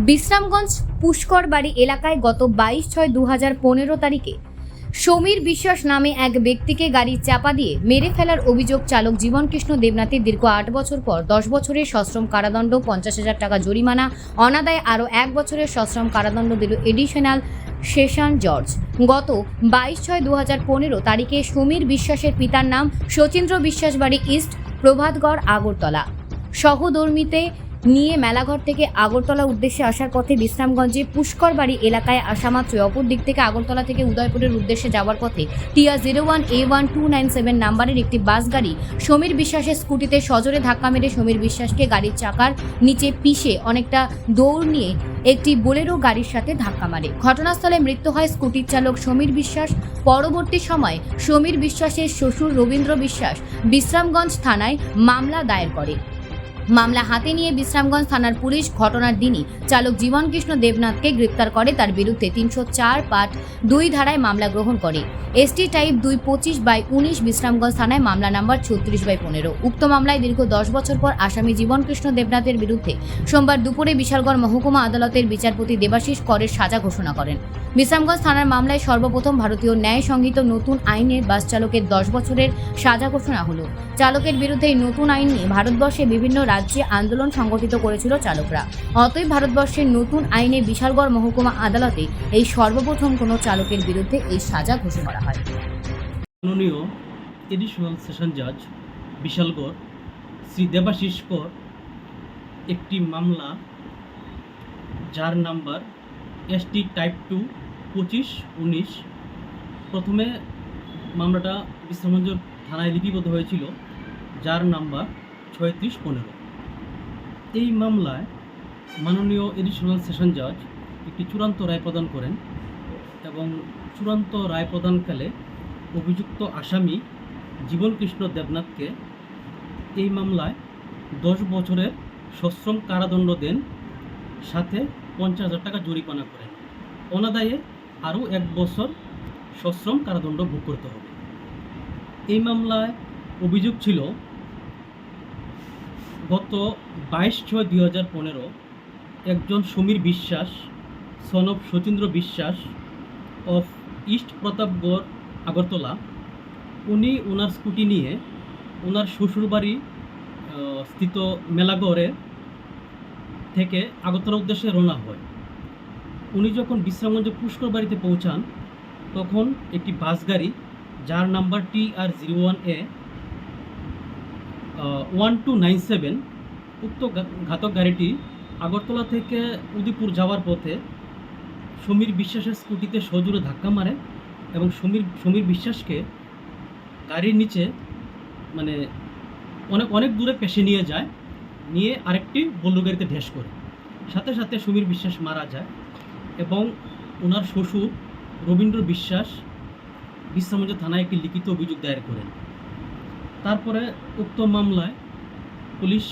বিশ্রামগঞ্জ পুষ্করবাড়ি এলাকায় গত 22/6/2015 তারিখে সমীর বিশ্বাস নামে এক ব্যক্তিকে গাড়ির চাপা দিয়ে মেরে ফেলার অভিযোগ চালক জীবনকৃষ্ণ দেবনাথের দীর্ঘ 8 বছর পর 10 বছরের সশ্রম কারাদণ্ড, 50,000 টাকা জরিমানা, অনাদায়ে আরও 1 বছরের সশ্রম কারাদণ্ড দিল এডিশনাল সেশন জজ। গত 22/6/2015 তারিখে সমীর বিশ্বাসের পিতার নাম শচীন্দ্র বিশ্বাস, বাড়ি ইস্ট প্রভাতগড়, আগরতলা। সহধর্মীতে নিয়ে মেলাঘর থেকে আগরতলা উদ্দেশ্যে আসার পথে বিশ্রামগঞ্জে পুষ্করবাড়ি এলাকায় আসা মাত্রই অপর দিক থেকে আগরতলা থেকে উদয়পুরের উদ্দেশ্যে যাওয়ার পথে টিয়া 01A1297 নাম্বারের একটি বাস গাড়ি সমীর বিশ্বাসের স্কুটিতে সজোরে ধাক্কা মেরে সমীর বিশ্বাসকে গাড়ির চাকার নিচে পিষে অনেকটা দৌড় নিয়ে একটি বোলেরো গাড়ির সাথে ধাক্কা মারে। ঘটনাস্থলে মৃত্যু হয় স্কুটির চালক সমীর বিশ্বাস। পরবর্তী সময় সমীর বিশ্বাসের শ্বশুর রবীন্দ্র বিশ্বাস বিশ্রামগঞ্জ থানায় মামলা দায়ের করে। মামলা হাতে নিয়ে বিশ্রামগঞ্জ থানার পুলিশ ঘটনার দিনই চালক জীবনকৃষ্ণ দেবনাথকে গ্রেপ্তার করে। তার বিরুদ্ধে 304 পার্ট 2 ধারায় মামলা গ্রহণ করে। ST টাইপ 225/19 বিশ্রামগঞ্জ থানায় মামলা নাম্বার 36/15। উক্ত মামলায় দীর্ঘ 10 বছর পর আসামি জীবনকৃষ্ণ দেবনাথের বিরুদ্ধে সোমবার দুপুরে বিশালগড় মহকুমা আদালতের বিচারপতি দেবাশিস করের সাজা ঘোষণা করেন। বিশ্রামগঞ্জ থানার মামলায় সর্বপ্রথম ভারতীয় ন্যায় সংহিত নতুন আইনের বাস চালকের 10 বছরের সাজা ঘোষণা হলো। চালকের বিরুদ্ধে এই নতুন আইন নিয়ে ভারতবর্ষে বিভিন্ন রাজ্যে আন্দোলন সংগঠিত করেছিল চালকরা। অতএব ভারতবর্ষের নতুন আইনে বিশালগড় মহকুমা আদালতে এই সর্বপ্রথম কোনো চালকের বিরুদ্ধে এই সাজা ঘোষণা করা হয়। মাননীয় এডিশনাল সেশন জজ বিশালগড় শ্রী দেবাশিস কর একটি মামলা যার নাম্বার ST টাইপ 225/19 প্রথমে মামলাটা বিশ্রামগঞ্জ থানায় লিপিবদ্ধ হয়েছিল, যার নাম্বার 3615। এই মামলায় মাননীয় এডিশনাল সেশন জজ একটি চূড়ান্ত রায় প্রদান করেন এবং চূড়ান্ত রায় প্রদানকালে অভিযুক্ত আসামি জীবনকৃষ্ণ দেবনাথকে এই মামলায় 10 বছরের সশ্রম কারাদণ্ড দেন, সাথে 50,000 টাকা জরিমানা করেন। অনাদায়ে আরও 1 বছর সশ্রম কারাদণ্ড ভোগ করতে হবে। এই মামলায় অভিযোগ ছিল গত 22/6/2015 একজন সমীর বিশ্বাস সন অফ শচীন্দ্র বিশ্বাস অফ ইস্ট প্রতাপগড় আগরতলা, উনি ওনার স্কুটি নিয়ে ওনার শ্বশুরবাড়ি স্থিত মেলাগড়ে থেকে আগরতলা উদ্দেশ্যে রওনা হয়। উনি যখন বিশ্রামগঞ্জে পুষ্করবাড়িতে পৌঁছান তখন একটি বাস গাড়ি যার নাম্বার TR01A1297 উক্ত ঘাতক গাড়িটি আগরতলা থেকে উদয়পুর যাওয়ার পথে সমীর বিশ্বাসের স্কুটিতে সজোরে ধাক্কা মারে এবং সমীর বিশ্বাসকে গাড়ির নিচে মানে অনেক দূরে পেশে নিয়ে যায়, নিয়ে আরেকটি বোলেরো গাড়িতে ঢেস করে। সাথে সাথে সমীর বিশ্বাস মারা যায় এবং ওনার শ্বশুর রবীন্দ্র বিশ্বাস বিশ্রামগঞ্জ থানায় একটি লিখিত অভিযোগ দায়ের করেন। তারপরে উক্ত মামলায় পুলিশ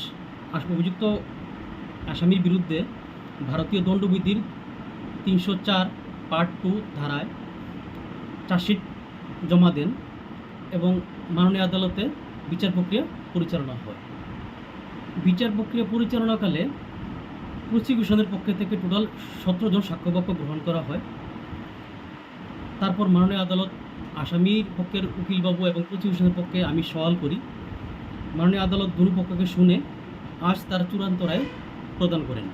অভিযুক্ত আসামির বিরুদ্ধে ভারতীয় দণ্ডবিধির 304 পার্ট 2 ধারায় চার্জশিট জমা দেন এবং মাননীয় আদালতে বিচার প্রক্রিয়া পরিচালনা হয়। বিচার প্রক্রিয়া পরিচালনাকালে প্রসিকিউশনের পক্ষ থেকে টোটাল 17 জন সাক্ষ্যবাক্য গ্রহণ করা হয়। তারপর মাননীয় আদালত আসামির পক্ষের উকিলবাবু এবং প্রসিকিউশনের পক্ষে আমি সওয়াল করি। মাননীয় আদালত দুই পক্ষকে শুনে আজ তার চূড়ান্ত রায় প্রদান করেন।